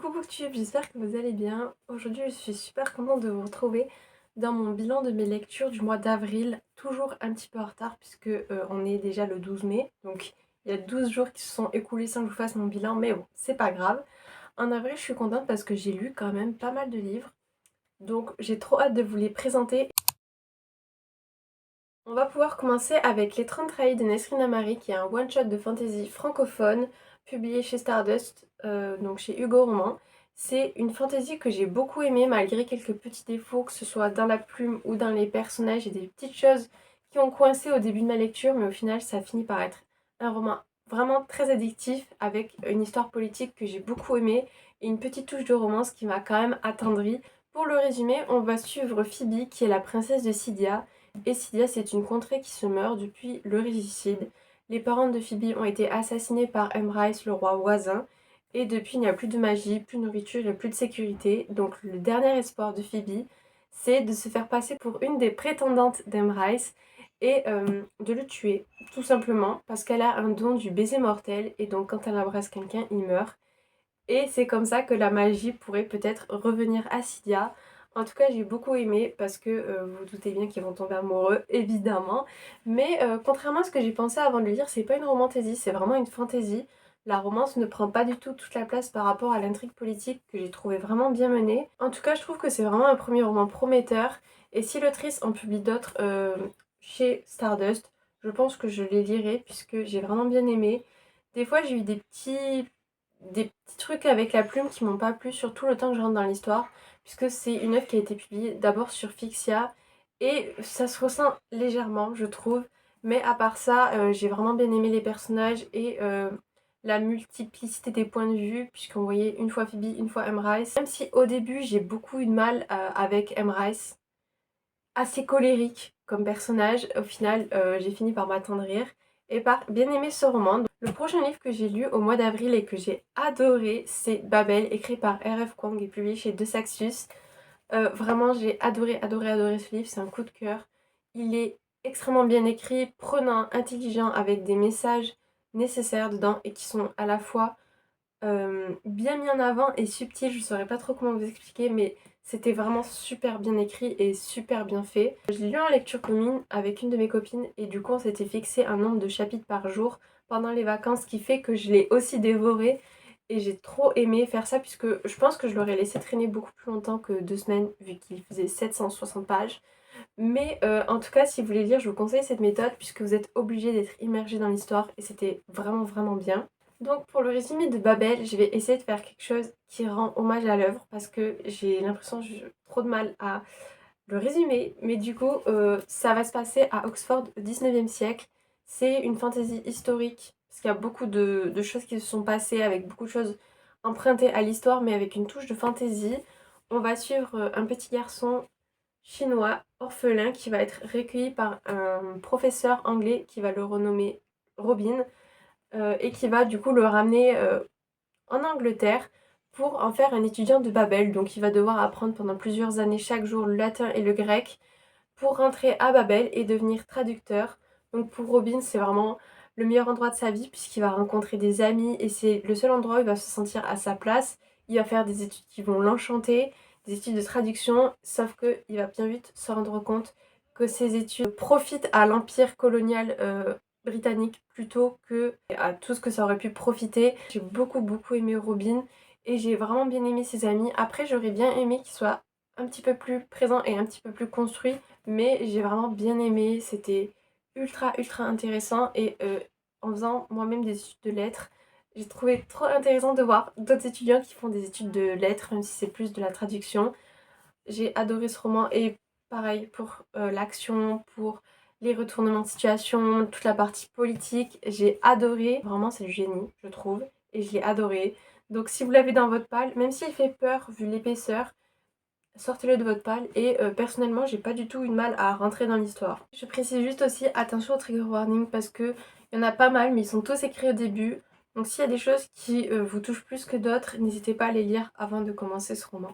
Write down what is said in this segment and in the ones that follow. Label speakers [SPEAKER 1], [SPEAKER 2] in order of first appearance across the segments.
[SPEAKER 1] Coucou Booktube, j'espère que vous allez bien. Aujourd'hui, je suis super contente de vous retrouver dans mon bilan de mes lectures du mois d'avril. Toujours un petit peu en retard puisque on est déjà le 12 mai. Donc il y a 12 jours qui se sont écoulés sans que je vous fasse mon bilan, mais bon, c'est pas grave. En avril, je suis contente parce que j'ai lu quand même pas mal de livres. Donc j'ai trop hâte de vous les présenter. On va pouvoir commencer avec Les 30 trahis de Nesrine Amari, qui est un one-shot de fantasy francophone, publié chez Stardust, donc chez Hugo Roman. C'est une fantasy que j'ai beaucoup aimée, malgré quelques petits défauts, que ce soit dans la plume ou dans les personnages, et des petites choses qui ont coincé au début de ma lecture, mais au final, ça finit par être un roman vraiment très addictif, avec une histoire politique que j'ai beaucoup aimée, et une petite touche de romance qui m'a quand même attendrie. Pour le résumer, on va suivre Phoebe, qui est la princesse de Cydia, et Cydia, c'est une contrée qui se meurt depuis le régicide. Les parents de Phoebe ont été assassinés par Emrys, le roi voisin, et depuis il n'y a plus de magie, plus de nourriture et plus de sécurité. Donc le dernier espoir de Phoebe, c'est de se faire passer pour une des prétendantes d'Emrys et de le tuer, tout simplement, parce qu'elle a un don du baiser mortel, et donc quand elle embrasse quelqu'un, il meurt. Et c'est comme ça que la magie pourrait peut-être revenir à Cydia. En tout cas, j'ai beaucoup aimé parce que vous vous doutez bien qu'ils vont tomber amoureux, évidemment. Mais contrairement à ce que j'ai pensé avant de le lire, c'est pas une romantaisie, c'est vraiment une fantaisie. La romance ne prend pas du tout toute la place par rapport à l'intrigue politique que j'ai trouvé vraiment bien menée. En tout cas, je trouve que c'est vraiment un premier roman prometteur. Et si l'autrice en publie d'autres chez Stardust, je pense que je les lirai puisque j'ai vraiment bien aimé. Des fois, j'ai eu des petits trucs avec la plume qui m'ont pas plu, surtout le temps que je rentre dans l'histoire, puisque c'est une œuvre qui a été publiée d'abord sur Fixia, et ça se ressent légèrement, je trouve, mais à part ça, j'ai vraiment bien aimé les personnages et la multiplicité des points de vue, puisqu'on voyait une fois Phoebe, une fois Emrys. Même si au début j'ai beaucoup eu de mal avec Emrys, assez colérique comme personnage, au final j'ai fini par m'attendrir et par bien aimer ce roman. Le prochain livre que j'ai lu au mois d'avril et que j'ai adoré, c'est Babel, écrit par R.F. Kuang et publié chez De Saxus. Vraiment, j'ai adoré, adoré, adoré ce livre, c'est un coup de cœur. Il est extrêmement bien écrit, prenant, intelligent, avec des messages nécessaires dedans et qui sont à la fois bien mis en avant et subtil, je saurais pas trop comment vous expliquer, mais c'était vraiment super bien écrit et super bien fait. Je l'ai lu en lecture commune avec une de mes copines et du coup on s'était fixé un nombre de chapitres par jour pendant les vacances, ce qui fait que je l'ai aussi dévoré et j'ai trop aimé faire ça puisque je pense que je l'aurais laissé traîner beaucoup plus longtemps que 2 semaines vu qu'il faisait 760 pages. Mais en tout cas, si vous voulez lire, je vous conseille cette méthode puisque vous êtes obligé d'être immergé dans l'histoire et c'était vraiment vraiment bien. Donc pour le résumé de Babel, je vais essayer de faire quelque chose qui rend hommage à l'œuvre parce que j'ai l'impression que j'ai trop de mal à le résumer. Mais du coup, ça va se passer à Oxford au 19e siècle. C'est une fantaisie historique parce qu'il y a beaucoup de choses qui se sont passées avec beaucoup de choses empruntées à l'histoire mais avec une touche de fantaisie. On va suivre un petit garçon chinois orphelin qui va être recueilli par un professeur anglais qui va le renommer Robin et qui va du coup le ramener en Angleterre pour en faire un étudiant de Babel. Donc il va devoir apprendre pendant plusieurs années chaque jour le latin et le grec pour rentrer à Babel et devenir traducteur. Donc pour Robin, c'est vraiment le meilleur endroit de sa vie puisqu'il va rencontrer des amis et c'est le seul endroit où il va se sentir à sa place. Il va faire des études qui vont l'enchanter, des études de traduction, sauf qu'il va bien vite se rendre compte que ces études profitent à l'empire colonial britannique plutôt que à tout ce que ça aurait pu profiter. J'ai beaucoup beaucoup aimé Robin et j'ai vraiment bien aimé ses amis. Après, j'aurais bien aimé qu'il soit un petit peu plus présent et un petit peu plus construit, mais j'ai vraiment bien aimé, c'était ultra ultra intéressant et en faisant moi-même des études de lettres, j'ai trouvé trop intéressant de voir d'autres étudiants qui font des études de lettres, même si c'est plus de la traduction. J'ai adoré ce roman et pareil pour l'action, pour les retournements de situation, toute la partie politique, j'ai adoré. Vraiment c'est le génie, je trouve, et je l'ai adoré. Donc si vous l'avez dans votre palle, même s'il fait peur vu l'épaisseur, sortez-le de votre palle et personnellement j'ai pas du tout eu de mal à rentrer dans l'histoire. Je précise juste aussi attention aux trigger warning parce que il y en a pas mal mais ils sont tous écrits au début. Donc s'il y a des choses qui vous touchent plus que d'autres, n'hésitez pas à les lire avant de commencer ce roman.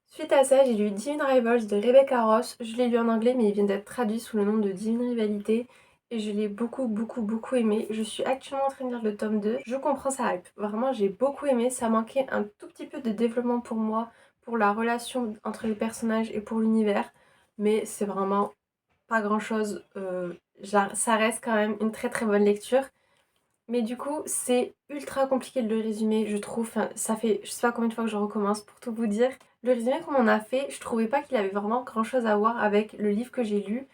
[SPEAKER 1] Suite à ça, j'ai lu Divine Rivals de Rebecca Ross. Je l'ai lu en anglais mais il vient d'être traduit sous le nom de Divine Rivalité et je l'ai beaucoup aimé. Je suis actuellement en train de lire le tome 2. Je comprends sa hype. Vraiment, j'ai beaucoup aimé. Ça manquait un tout petit peu de développement pour moi, pour la relation entre les personnages et pour l'univers. Mais c'est vraiment pas grand chose. Ça reste quand même une très bonne lecture. Mais du coup, c'est ultra compliqué de le résumer, je trouve. Enfin, ça fait je sais pas combien de fois que je recommence pour tout vous dire. Le résumé qu'on en a fait, je trouvais pas qu'il avait vraiment grand chose à voir avec le livre que j'ai lu.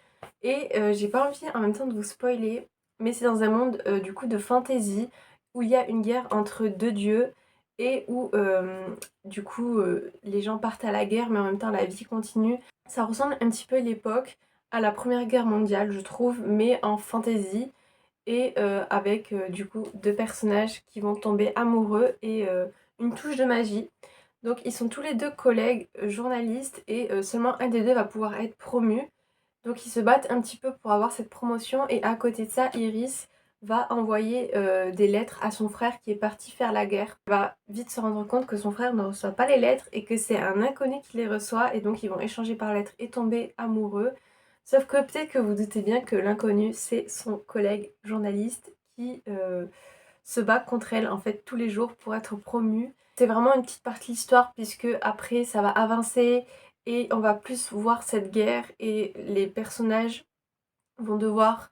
[SPEAKER 1] Et j'ai pas envie en même temps de vous spoiler, mais c'est dans un monde du coup de fantasy où il y a une guerre entre deux dieux et où du coup les gens partent à la guerre mais en même temps la vie continue. Ça ressemble un petit peu à l'époque, à la Première Guerre mondiale je trouve, mais en fantasy et avec du coup deux personnages qui vont tomber amoureux et une touche de magie. Donc ils sont tous les deux collègues journalistes et seulement un des deux va pouvoir être promu. Donc ils se battent un petit peu pour avoir cette promotion et à côté de ça, Iris va envoyer des lettres à son frère qui est parti faire la guerre. Elle va vite se rendre compte que son frère ne reçoit pas les lettres et que c'est un inconnu qui les reçoit et donc ils vont échanger par lettres et tomber amoureux. Sauf que peut-être que vous doutez bien que l'inconnu c'est son collègue journaliste qui se bat contre elle en fait tous les jours pour être promu. C'est vraiment une petite partie de l'histoire puisque après ça va avancer et on va plus voir cette guerre et les personnages vont devoir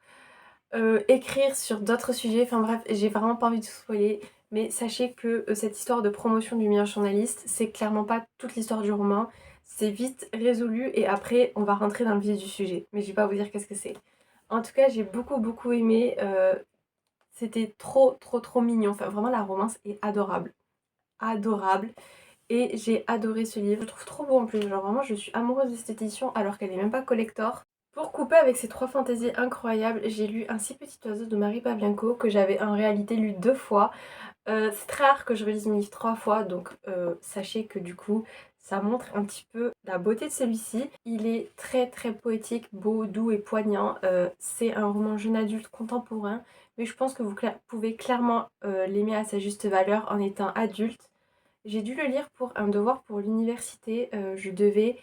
[SPEAKER 1] écrire sur d'autres sujets. Enfin bref, j'ai vraiment pas envie de vous spoiler, mais sachez que cette histoire de promotion du meilleur journaliste, c'est clairement pas toute l'histoire du roman. C'est vite résolu et après on va rentrer dans le vif du sujet. Mais je vais pas vous dire qu'est-ce que c'est. En tout cas, j'ai beaucoup aimé. C'était trop mignon. Enfin vraiment la romance est adorable. Adorable. Et j'ai adoré ce livre. Je le trouve trop beau en plus. Genre vraiment je suis amoureuse de cette édition alors qu'elle est même pas collector. Pour couper avec ces trois fantaisies incroyables, j'ai lu Un si petit oiseau de Marie Pavlienko que j'avais en réalité lu 2 fois. C'est très rare que je relise mes livres 3 fois, donc sachez que du coup ça montre un petit peu la beauté de celui-ci. Il est très poétique, beau, doux et poignant. C'est un roman jeune adulte contemporain, mais je pense que vous pouvez clairement l'aimer à sa juste valeur en étant adulte. J'ai dû le lire pour un devoir pour l'université. Je devais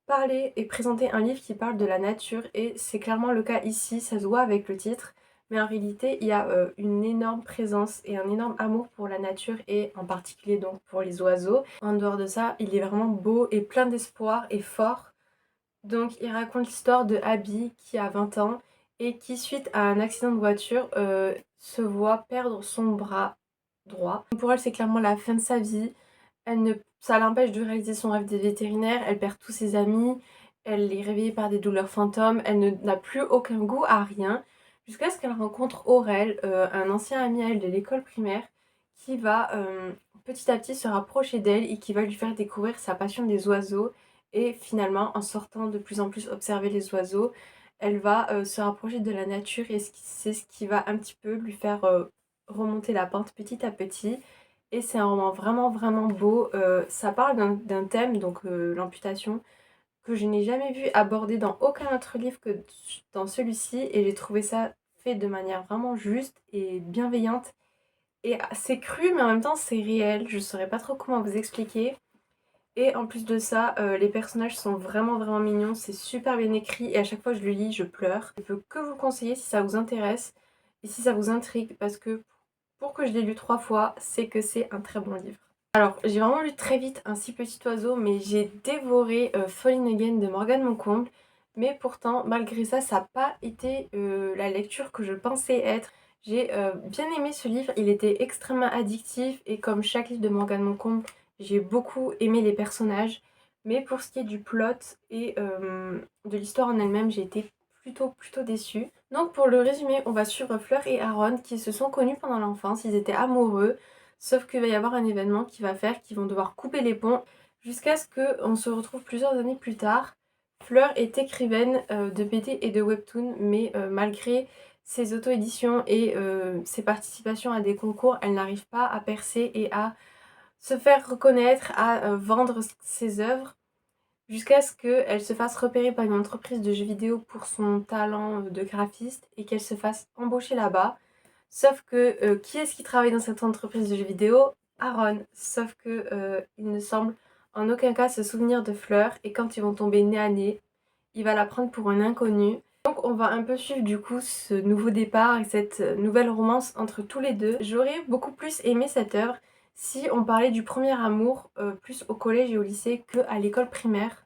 [SPEAKER 1] parler et présenter un livre qui parle de la nature et c'est clairement le cas ici, ça se voit avec le titre. Mais en réalité, il y a une énorme présence et un énorme amour pour la nature et en particulier donc pour les oiseaux. En dehors de ça, il est vraiment beau et plein d'espoir et fort. Donc il raconte l'histoire de Abby qui a 20 ans et qui suite à un accident de voiture se voit perdre son bras droit. Pour elle c'est clairement la fin de sa vie. Ça l'empêche de réaliser son rêve de vétérinaire, elle perd tous ses amis, elle est réveillée par des douleurs fantômes, n'a plus aucun goût à rien, jusqu'à ce qu'elle rencontre Aurel, un ancien ami à elle de l'école primaire, qui va petit à petit se rapprocher d'elle et qui va lui faire découvrir sa passion des oiseaux. Et finalement, en sortant de plus en plus observer les oiseaux, elle va se rapprocher de la nature et c'est ce qui va un petit peu lui faire remonter la pente petit à petit. Et c'est un roman vraiment beau. Ça parle d'un thème, donc l'amputation, que je n'ai jamais vu abordé dans aucun autre livre que dans celui-ci. Et j'ai trouvé ça fait de manière vraiment juste et bienveillante. Et c'est cru, mais en même temps c'est réel. Je saurais pas trop comment vous expliquer. Et en plus de ça, les personnages sont vraiment mignons. C'est super bien écrit. Et à chaque fois que je le lis, je pleure. Je peux que vous le conseiller si ça vous intéresse. Et si ça vous intrigue. Parce que pour que je l'ai lu 3 fois, c'est que c'est un très bon livre. Alors, j'ai vraiment lu très vite Un si petit oiseau, mais j'ai dévoré Falling Again de Morgane Moncomble. Mais pourtant, malgré ça, ça n'a pas été la lecture que je pensais être. J'ai bien aimé ce livre, il était extrêmement addictif et comme chaque livre de Morgane Moncomble, j'ai beaucoup aimé les personnages. Mais pour ce qui est du plot et de l'histoire en elle-même, j'ai été plutôt déçue. Donc pour le résumé, on va suivre Fleur et Aaron qui se sont connus pendant l'enfance, ils étaient amoureux. Sauf qu'il va y avoir un événement qui va faire qu'ils vont devoir couper les ponts jusqu'à ce qu'on se retrouve plusieurs années plus tard. Fleur est écrivaine de BD et de webtoon, mais malgré ses auto-éditions et ses participations à des concours, elle n'arrive pas à percer et à se faire reconnaître, à vendre ses œuvres, jusqu'à ce qu'elle se fasse repérer par une entreprise de jeux vidéo pour son talent de graphiste et qu'elle se fasse embaucher là-bas. Sauf que qui est-ce qui travaille dans cette entreprise de jeux vidéo? Aaron. Sauf que il ne semble en aucun cas se souvenir de Fleur et quand ils vont tomber nez à nez, il va la prendre pour un inconnu. Donc Donc on va un peu suivre du coup ce nouveau départ et cette nouvelle romance entre tous les deux. J'aurais beaucoup plus aimé cette œuvre si on parlait du premier amour plus au collège et au lycée qu'à l'école primaire.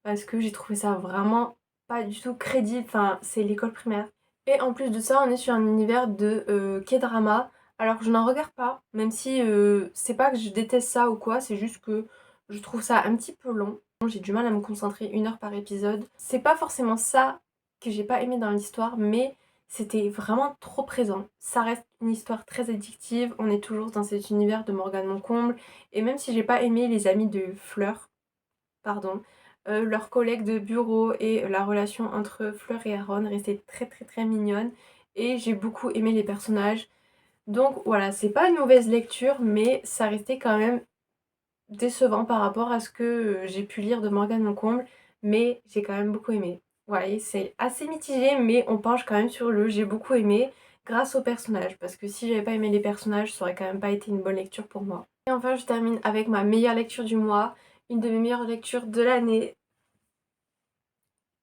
[SPEAKER 1] Parce que j'ai trouvé ça vraiment pas du tout crédible, enfin c'est l'école primaire. Et en plus de ça, on est sur un univers de K-drama. Alors je n'en regarde pas, même si c'est pas que je déteste ça ou quoi, c'est juste que je trouve ça un petit peu long. J'ai du mal à me concentrer 1 heure par épisode. C'est pas forcément ça que j'ai pas aimé dans l'histoire, mais c'était vraiment trop présent. Ça reste une histoire très addictive, on est toujours dans cet univers de Morgane Moncomble, et même si j'ai pas aimé les amis de Fleur, pardon, leurs collègues de bureau et la relation entre Fleur et Aaron restait très très très mignonne et j'ai beaucoup aimé les personnages. Donc voilà, c'est pas une mauvaise lecture mais ça restait quand même décevant par rapport à ce que j'ai pu lire de Morgane Moncomble, mais j'ai quand même beaucoup aimé. Ouais, c'est assez mitigé mais on penche quand même sur le j'ai beaucoup aimé grâce aux personnages parce que si j'avais pas aimé les personnages, ça aurait quand même pas été une bonne lecture pour moi. Et enfin, je termine avec ma meilleure lecture du mois, une de mes meilleures lectures de l'année,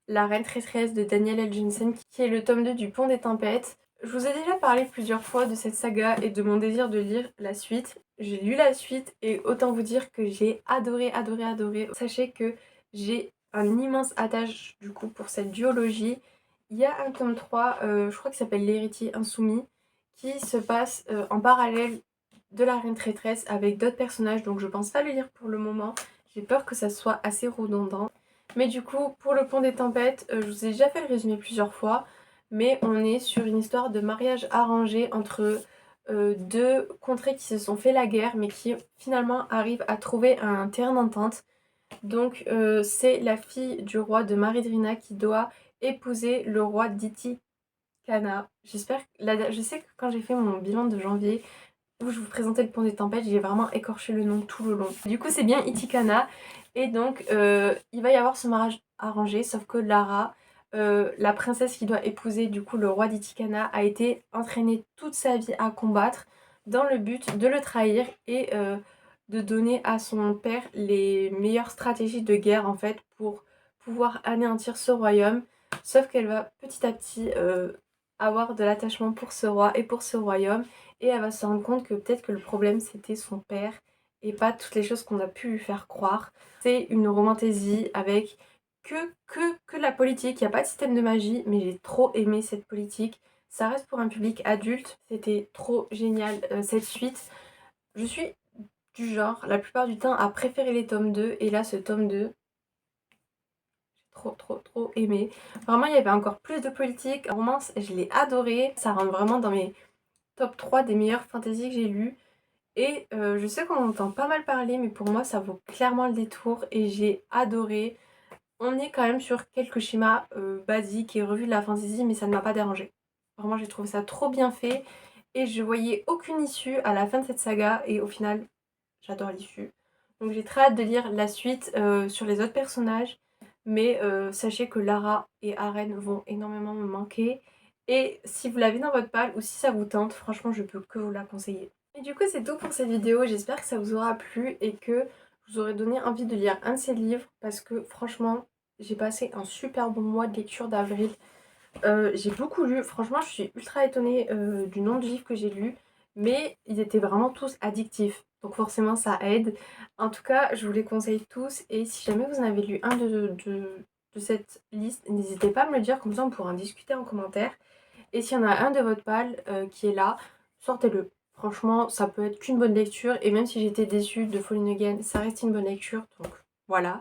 [SPEAKER 1] La Reine Traîtresse de Danielle L. Jensen, qui est le tome 2 du Pont des Tempêtes. Je vous ai déjà parlé plusieurs fois de cette saga et de mon désir de lire la suite. J'ai lu la suite et autant vous dire que j'ai adoré, adoré, adoré. Sachez que j'ai un immense attache du coup pour cette duologie. Il y a un tome 3, je crois qu'il s'appelle L'Héritier Insoumis, qui se passe en parallèle de La Reine Traîtresse avec d'autres personnages, donc je pense pas le lire pour le moment. J'ai peur que ça soit assez redondant. Mais du coup, pour le Pont des Tempêtes, je vous ai déjà fait le résumé plusieurs fois, mais on est sur une histoire de mariage arrangé entre deux contrées qui se sont fait la guerre, mais qui finalement arrivent à trouver un terrain d'entente. Donc c'est la fille du roi de Maridrina qui doit épouser le roi d'Itikana. Je sais que quand j'ai fait mon bilan de janvier, où je vous présentais le Pont des Tempêtes, j'ai vraiment écorché le nom tout le long. Du coup, c'est bien Itikana. Et donc, il va y avoir ce mariage arrangé, sauf que Lara, la princesse qui doit épouser du coup le roi d'Itikana, a été entraînée toute sa vie à combattre dans le but de le trahir et de donner à son père les meilleures stratégies de guerre en fait pour pouvoir anéantir ce royaume. Sauf qu'elle va petit à petit avoir de l'attachement pour ce roi et pour ce royaume et elle va se rendre compte que peut-être que le problème c'était son père et pas toutes les choses qu'on a pu lui faire croire. C'est une romantaisie avec que la politique, il n'y a pas de système de magie, mais j'ai trop aimé cette politique. Ça reste pour un public adulte, c'était trop génial cette suite. Je suis du genre, la plupart du temps, à préférer les tomes 2, et là ce tome 2, j'ai trop aimé. Vraiment, il y avait encore plus de politique, romance, je l'ai adoré, ça rentre vraiment dans mes top 3 des meilleures fantaisies que j'ai lues. Et je sais qu'on entend pas mal parler, mais pour moi ça vaut clairement le détour et j'ai adoré. On est quand même sur quelques schémas basiques et revus de la fantasy, mais ça ne m'a pas dérangé. Vraiment, j'ai trouvé ça trop bien fait et je voyais aucune issue à la fin de cette saga et au final, j'adore l'issue. Donc j'ai très hâte de lire la suite sur les autres personnages, mais sachez que Lara et Aren vont énormément me manquer. Et si vous l'avez dans votre palle ou si ça vous tente, franchement, je peux que vous la conseiller. Et du coup, c'est tout pour cette vidéo. J'espère que ça vous aura plu et que je vous aurai donné envie de lire un de ces livres parce que franchement, j'ai passé un super bon mois de lecture d'avril. J'ai beaucoup lu, franchement je suis ultra étonnée du nombre de livres que j'ai lus, mais ils étaient vraiment tous addictifs, donc forcément ça aide. En tout cas, je vous les conseille tous, et si jamais vous en avez lu un de cette liste, n'hésitez pas à me le dire, comme ça on pourra en discuter en commentaire. Et s'il y en a un de votre palle qui est là, sortez-le. Franchement, ça peut être qu'une bonne lecture, et même si j'étais déçue de Falling Again, ça reste une bonne lecture, donc voilà.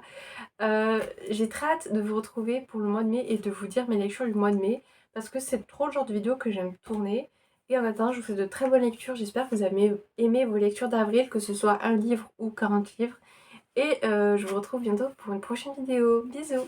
[SPEAKER 1] J'ai très hâte de vous retrouver pour le mois de mai et de vous dire mes lectures du mois de mai parce que c'est trop le genre de vidéo que j'aime tourner. Et en attendant, je vous fais de très bonnes lectures. J'espère que vous avez aimé vos lectures d'avril, que ce soit un livre ou 40 livres. Et je vous retrouve bientôt pour une prochaine vidéo. Bisous!